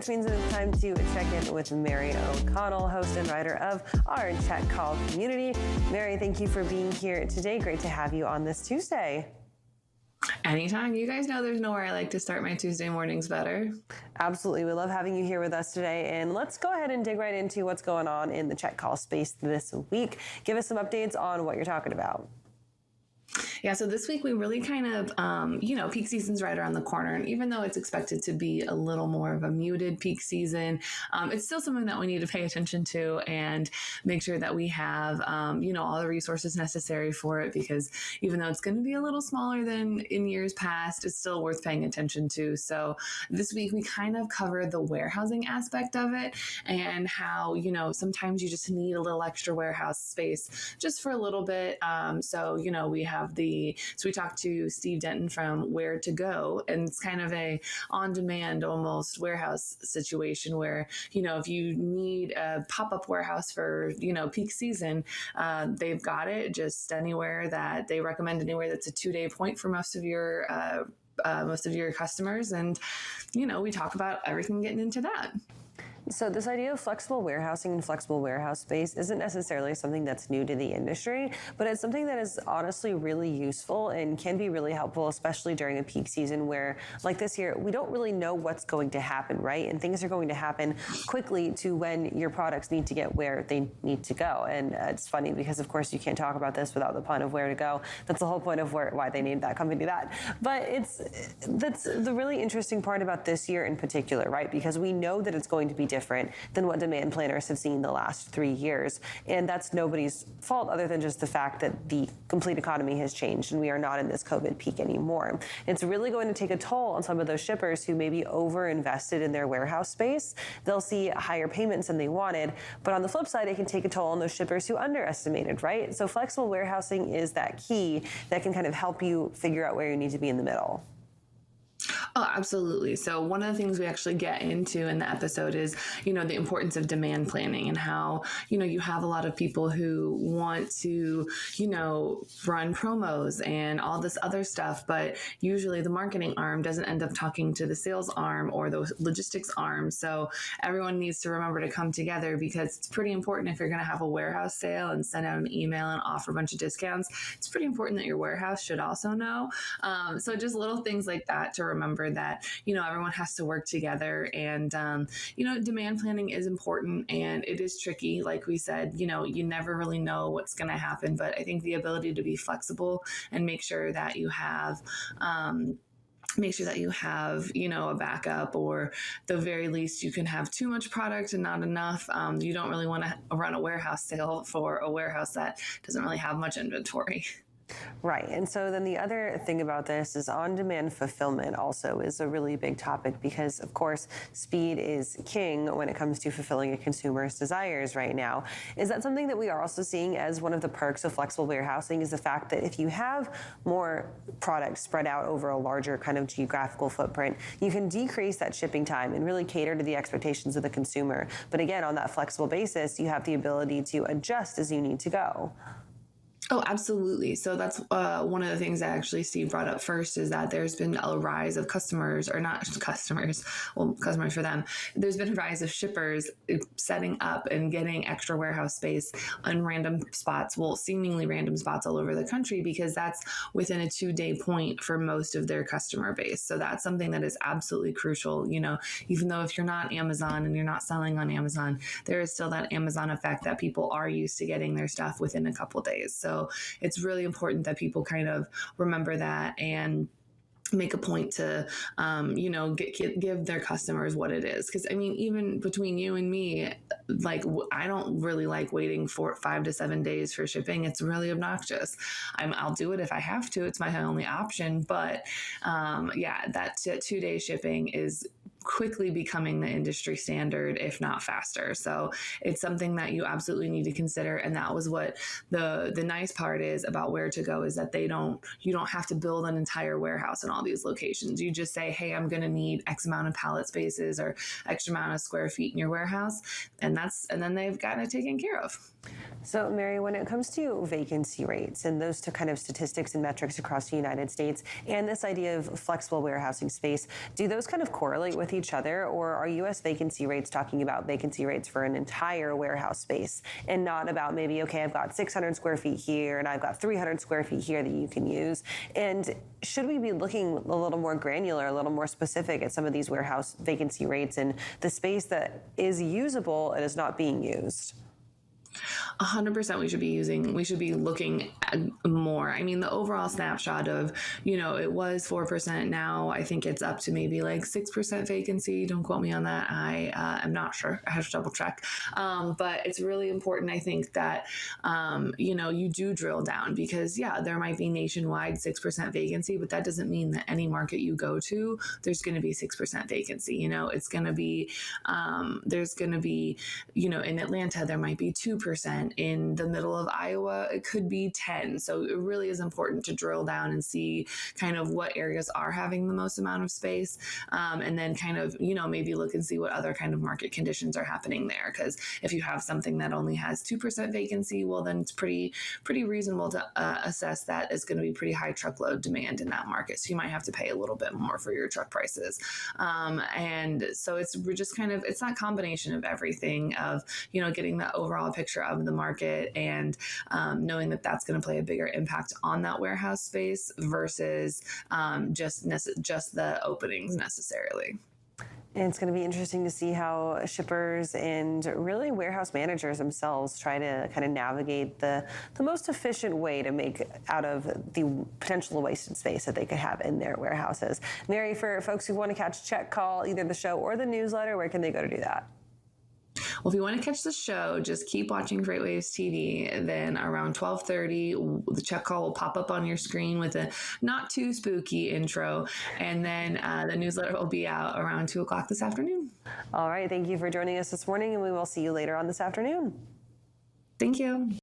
which means it is time to check in with Mary O'Connell, host and writer of our Chat Call community. Mary, thank you for being here today. Great to have you on this Tuesday. Anytime. You guys know there's nowhere I like to start my Tuesday mornings better. Absolutely. We love having you here with us today. And let's go ahead and dig right into what's going on in the Chat Call space this week. Give us some updates on what you're talking about. Yeah, so this week we really kind of, peak season's right around the corner. And even though it's expected to be a little more of a muted peak season, it's still something that we need to pay attention to and make sure that we have, all the resources necessary for it, because even though it's going to be a little smaller than in years past, it's still worth paying attention to. So this week we kind of covered the warehousing aspect of it and how, sometimes you just need a little extra warehouse space just for a little bit. So we talked to Steve Denton from Ware2Go, and it's kind of a on-demand almost warehouse situation where, if you need a pop-up warehouse for, peak season, they've got it just anywhere that they recommend, anywhere that's a 2-day point for most of your customers. And, we talk about everything getting into that. So this idea of flexible warehousing and flexible warehouse space isn't necessarily something that's new to the industry, but it's something that is honestly really useful and can be really helpful, especially during a peak season where, like this year, we don't really know what's going to happen, right? And things are going to happen quickly to when your products need to get where they need to go. And it's funny because, of course, you can't talk about this without the pun of Ware2Go. That's the whole point of why they named that company that. But that's the really interesting part about this year in particular, right? Because we know that it's going to be different than what demand planners have seen the last 3 years. And that's nobody's fault other than just the fact that the complete economy has changed and we are not in this COVID peak anymore. It's really going to take a toll on some of those shippers who maybe over-invested in their warehouse space. They'll see higher payments than they wanted. But on the flip side, it can take a toll on those shippers who underestimated, right? So flexible warehousing is that key that can kind of help you figure out where you need to be in the middle. Oh, absolutely. So one of the things we actually get into in the episode is, the importance of demand planning and how, you have a lot of people who want to, run promos and all this other stuff, but usually the marketing arm doesn't end up talking to the sales arm or the logistics arm. So everyone needs to remember to come together, because it's pretty important if you're going to have a warehouse sale and send out an email and offer a bunch of discounts. It's pretty important that your warehouse should also know. So just little things like that to remember that, everyone has to work together, and, demand planning is important and it is tricky. Like we said, you never really know what's going to happen, but I think the ability to be flexible and make sure that you have, a backup, or the very least you can have too much product and not enough. You don't really want to run a warehouse sale for a warehouse that doesn't really have much inventory. Right. And so then the other thing about this is on-demand fulfillment also is a really big topic, because, of course, speed is king when it comes to fulfilling a consumer's desires right now. Is that something that we are also seeing as one of the perks of flexible warehousing, is the fact that if you have more products spread out over a larger kind of geographical footprint, you can decrease that shipping time and really cater to the expectations of the consumer. But again, on that flexible basis, you have the ability to adjust as you need to go. Oh, absolutely. So that's one of the things that actually Steve brought up first, is that there's been a rise of customers for them. There's been a rise of shippers setting up and getting extra warehouse space on random spots, seemingly random spots all over the country, because that's within a 2-day point for most of their customer base. So that's something that is absolutely crucial. Even though if you're not Amazon and you're not selling on Amazon, there is still that Amazon effect that people are used to getting their stuff within a couple of days. So it's really important that people kind of remember that and make a point to, give their customers what it is. Because, even between you and me, I don't really like waiting for 5 to 7 days for shipping. It's really obnoxious. I'll do it if I have to. It's my only option. But, that 2-day shipping is quickly becoming the industry standard, if not faster. So it's something that you absolutely need to consider. And that was what the nice part is about Ware2Go, is that you don't have to build an entire warehouse in all these locations. You just say, hey, I'm going to need X amount of pallet spaces or X amount of square feet in your warehouse. And then they've got it taken care of. So, Mary, when it comes to vacancy rates and those two kind of statistics and metrics across the United States, and this idea of flexible warehousing space, do those kind of correlate with with each other, or are U.S. vacancy rates talking about vacancy rates for an entire warehouse space and not about maybe, okay, I've got 600 square feet here and I've got 300 square feet here that you can use? And should we be looking a little more granular, a little more specific at some of these warehouse vacancy rates and the space that is usable and is not being used? 100% we should be looking at more. I mean, the overall snapshot of, it was 4%. Now I think it's up to maybe like 6% vacancy. Don't quote me on that. I am not sure. I have to double check. But it's really important, I think, that, you do drill down because, there might be nationwide 6% vacancy, but that doesn't mean that any market you go to, there's going to be 6% vacancy. It's going to be, there's going to be, in Atlanta, there might be 2%. In the middle of Iowa, it could be 10. So it really is important to drill down and see kind of what areas are having the most amount of space. And then kind of, maybe look and see what other kind of market conditions are happening there. Because if you have something that only has 2% vacancy, well, then it's pretty reasonable to assess that it's going to be pretty high truckload demand in that market. So you might have to pay a little bit more for your truck prices. And so we're just kind of, it's that combination of everything of, getting the overall picture of the market and knowing that that's going to play a bigger impact on that warehouse space versus just the openings necessarily. And it's going to be interesting to see how shippers and really warehouse managers themselves try to kind of navigate the most efficient way to make out of the potential wasted space that they could have in their warehouses. Mary, for folks who want to catch Check Call, either the show or the newsletter, where can they go to do that? Well, if you want to catch the show, just keep watching FreightWaves TV. Then around 12:30, the Check Call will pop up on your screen with a not too spooky intro. And then the newsletter will be out around 2 o'clock this afternoon. All right. Thank you for joining us this morning, and we will see you later on this afternoon. Thank you.